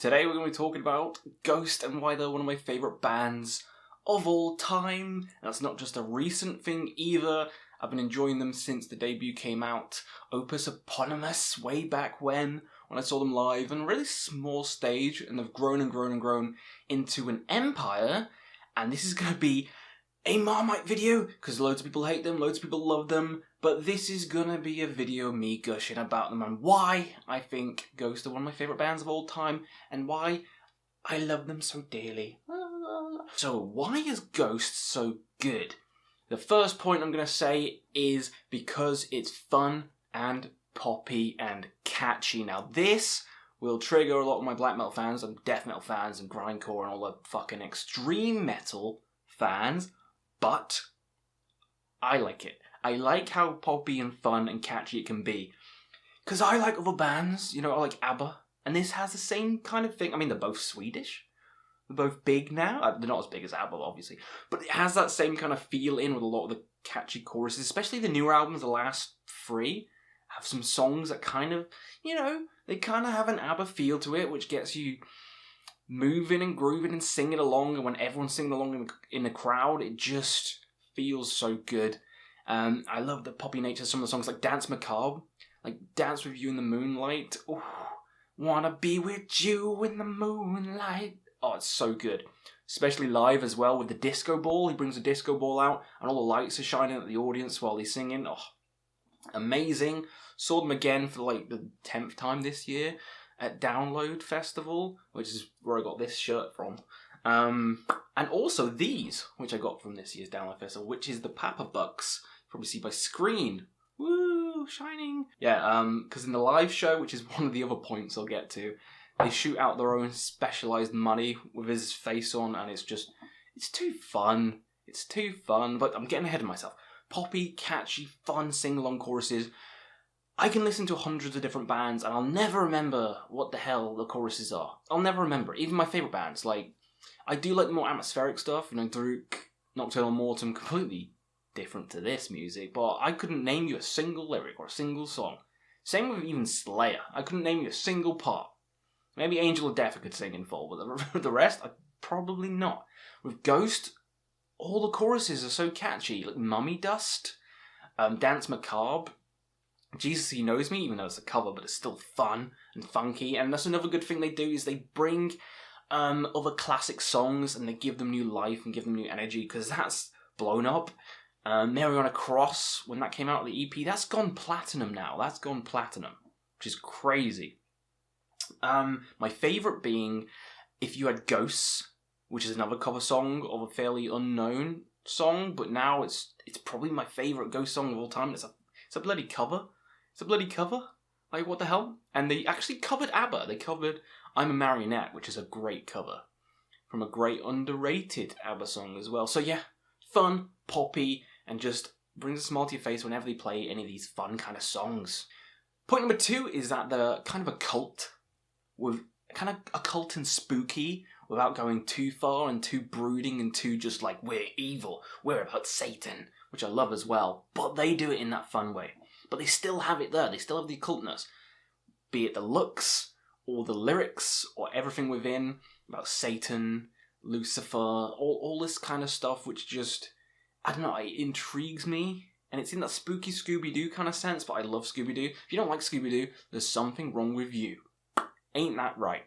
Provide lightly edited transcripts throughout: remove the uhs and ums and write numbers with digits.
Today we're going to be talking about Ghost and why they're one of my favourite bands of all time. And that's not just a recent thing either. I've been enjoying them since the debut came out, Opus Eponymous, way back when I saw them live on a really small stage, and they've grown and grown and grown into an empire. And this is going to be a Marmite video, because loads of people hate them, loads of people love them, but this is gonna be a video of me gushing about them and why I think Ghost are one of my favourite bands of all time, and why I love them so dearly. So why is Ghost so good? The first point I'm gonna say is because it's fun and poppy and catchy. Now this will trigger a lot of my black metal fans and death metal fans and grindcore and all the fucking extreme metal fans, but I like it. I like how poppy and fun and catchy it can be. Because I like other bands, I like ABBA, and this has the same kind of thing. I mean, they're both Swedish. They're both big now. They're not as big as ABBA, obviously. But it has that same kind of feel in with a lot of the catchy choruses, especially the newer albums, the last three, have some songs that kind of, they kind of have an ABBA feel to it, which gets you moving and grooving and singing along, and when everyone's singing along in the crowd, it just feels so good. I love the poppy nature of some of the songs, like Dance Macabre, like Dance With You in the Moonlight. Ooh, wanna be with you in the moonlight. Oh, it's so good. Especially live as well with the disco ball. He brings the disco ball out and all the lights are shining at the audience while he's singing. Oh, amazing. Saw them again for like the 10th time this year at Download Festival, which is where I got this shirt from. And also these, which I got from this year's Download Festival, which is the Papa Bucks. Probably see by screen. Woo, shining. Yeah, because in the live show, which is one of the other points I'll get to, they shoot out their own specialised money with his face on, and it's too fun. It's too fun, but I'm getting ahead of myself. Poppy, catchy, fun sing-along choruses. I can listen to hundreds of different bands, and I'll never remember what the hell the choruses are. I'll never remember. Even my favourite bands, like, I do like the more atmospheric stuff, Druk, Nocturnal Mortem, completely different to this music, but I couldn't name you a single lyric or a single song. Same with even Slayer. I couldn't name you a single part. Maybe Angel of Death I could sing in full, but the rest, probably not. With Ghost, all the choruses are so catchy, like Mummy Dust, Dance Macabre, Jesus He Knows Me, even though it's a cover, but it's still fun and funky. And that's another good thing they do, is they bring other classic songs and they give them new life and give them new energy, because that's blown up. Mary on a Cross, when that came out, the EP, that's gone platinum now. That's gone platinum, which is crazy. My favourite being If You Had Ghosts, which is another cover song of a fairly unknown song, but now it's probably my favourite Ghost song of all time. It's a bloody cover. It's a bloody cover. Like, what the hell? And they actually covered ABBA. They covered I'm a Marionette, which is a great cover from a great underrated ABBA song as well. So yeah, fun, poppy, and just brings a smile to your face whenever they play any of these fun kind of songs. Point number 2 is that they're kind of a cult, with kind of occult and spooky, without going too far and too brooding and too just like, we're evil, we're about Satan, which I love as well. But they do it in that fun way. But they still have it there. They still have the occultness. Be it the looks, or the lyrics, or everything within, about Satan, Lucifer, all this kind of stuff, which just, I don't know, it intrigues me. And it's in that spooky Scooby-Doo kind of sense, but I love Scooby-Doo. If you don't like Scooby-Doo, there's something wrong with you. Ain't that right?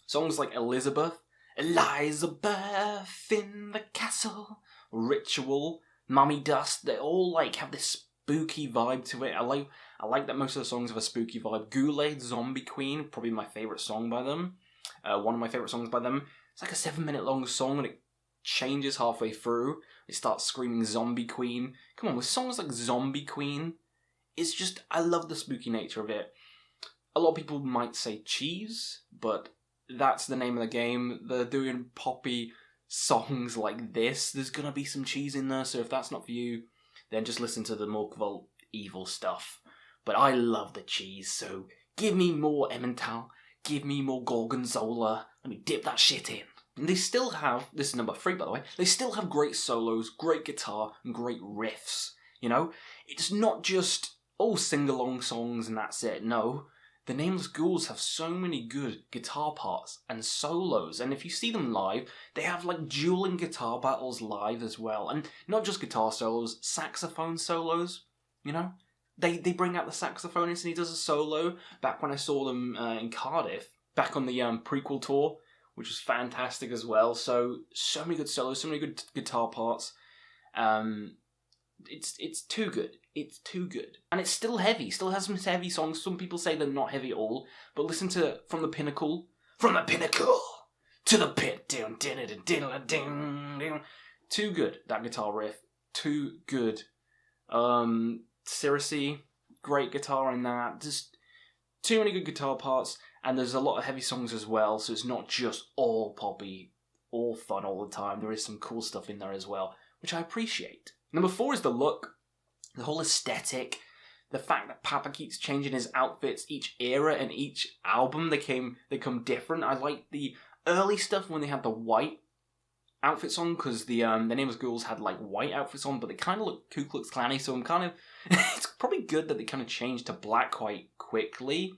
Songs like Elizabeth in the Castle, Ritual, Mummy Dust, they all like have this spooky vibe to it. I like that most of the songs have a spooky vibe. Goulet, Zombie Queen, probably my favourite song by them. One of my favourite songs by them. It's like a 7-minute long song and it changes halfway through. It starts screaming Zombie Queen. Come on, with songs like Zombie Queen, it's just, I love the spooky nature of it. A lot of people might say cheese, but that's the name of the game. They're doing poppy songs like this. There's gonna be some cheese in there, so if that's not for you, then just listen to the more evil stuff. But I love the cheese, so give me more Emmental, give me more Gorgonzola, let me dip that shit in. And they still have, this is number 3 by the way, they still have great solos, great guitar, and great riffs, It's not just, sing-along songs and that's it, no. The Nameless Ghouls have so many good guitar parts and solos, and if you see them live, they have like dueling guitar battles live as well, and not just guitar solos, saxophone solos, you know? They bring out the saxophonist and he does a solo. Back when I saw them in Cardiff, back on the prequel tour, which was fantastic as well. So many good solos, so many good guitar parts. It's too good. It's too good. And it's still heavy. Still has some heavy songs. Some people say they're not heavy at all. But listen to From the Pinnacle to the Pit. Too good, that guitar riff. Too good. Seriously, great guitar in that. Just too many good guitar parts. And there's a lot of heavy songs as well. So it's not just all poppy, all fun all the time. There is some cool stuff in there as well, which I appreciate. Number 4 is the look. The whole aesthetic, the fact that Papa keeps changing his outfits each era and each album, they come different. I like the early stuff when they had the white outfits on, because the Nameless Ghouls had like white outfits on, but they kind of look Ku Klux Klan-y, so I'm kind of it's probably good that they kind of changed to black quite quickly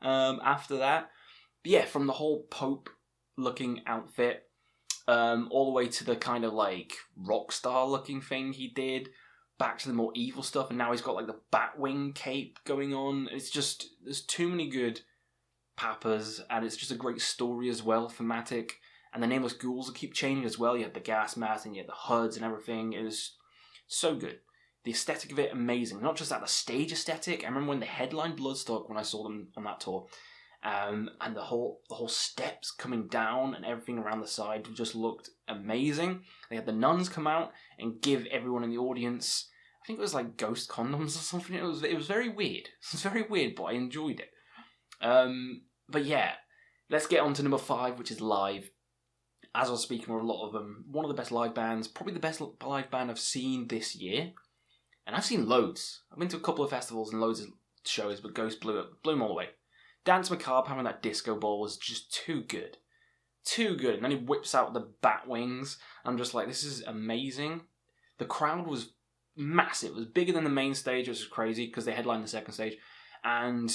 after that. But yeah, from the whole Pope looking outfit all the way to the kind of like rock star looking thing he did, back to the more evil stuff, and now he's got like the Batwing cape going on. It's just, there's too many good Papas, and it's just a great story as well, thematic. And the Nameless Ghouls will keep changing as well. You had the gas mask and you had the HUDs and everything. It was so good. The aesthetic of it, amazing. Not just that, the stage aesthetic. I remember when they headlined Bloodstock, when I saw them on that tour, and the whole steps coming down and everything around the side just looked amazing. They had the nuns come out and give everyone in the audience, I think it was like ghost condoms or something. It was very weird. It was very weird, but I enjoyed it. But yeah, let's get on to number 5, which is Live. As I was speaking with a lot of them, one of the best live bands, probably the best live band I've seen this year. And I've seen loads. I've been to a couple of festivals and loads of shows, but Ghost blew them all away. Danse Macabre having that disco ball was just too good. Too good. And then he whips out the bat wings. I'm just like, this is amazing. The crowd was massive. It was bigger than the main stage, which was crazy because they headlined the second stage. And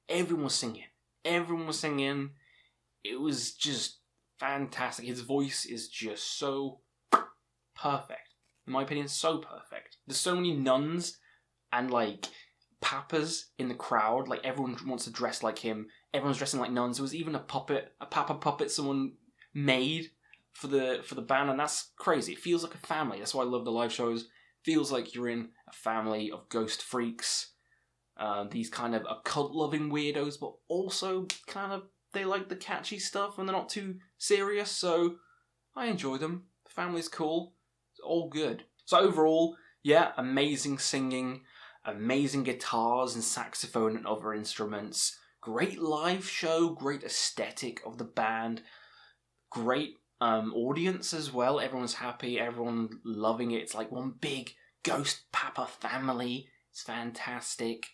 everyone was singing. Everyone was singing. It was just fantastic. His voice is just so perfect. In my opinion, so perfect. There's so many nuns and like Papas in the crowd. Like everyone wants to dress like him. Everyone's dressing like nuns. There was even a Papa puppet someone made for the band, and that's crazy. It feels like a family. That's why I love the live shows. It feels like you're in a family of ghost freaks. These kind of occult-loving weirdos, but also kind of they like the catchy stuff and they're not too serious, so I enjoy them. The family's cool. It's all good. So overall, yeah, amazing singing, amazing guitars and saxophone and other instruments, great live show, great aesthetic of the band, great audience as well. Everyone's happy, everyone loving it. It's like one big Ghost Papa family. It's fantastic.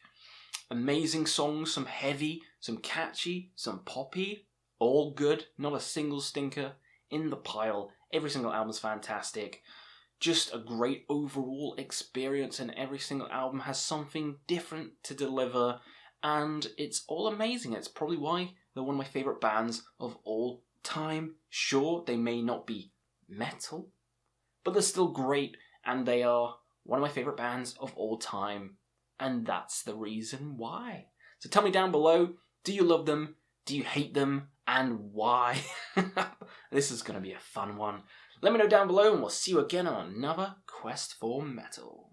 Amazing songs, some heavy, some catchy, some poppy, all good, not a single stinker in the pile. Every single album's fantastic. Just a great overall experience, and every single album has something different to deliver, and it's all amazing. It's probably why they're one of my favourite bands of all time. Sure, they may not be metal, but they're still great, and they are one of my favourite bands of all time. And that's the reason why. So tell me down below, do you love them? Do you hate them? And why? This is going to be a fun one. Let me know down below and we'll see you again on another Quest for Metal.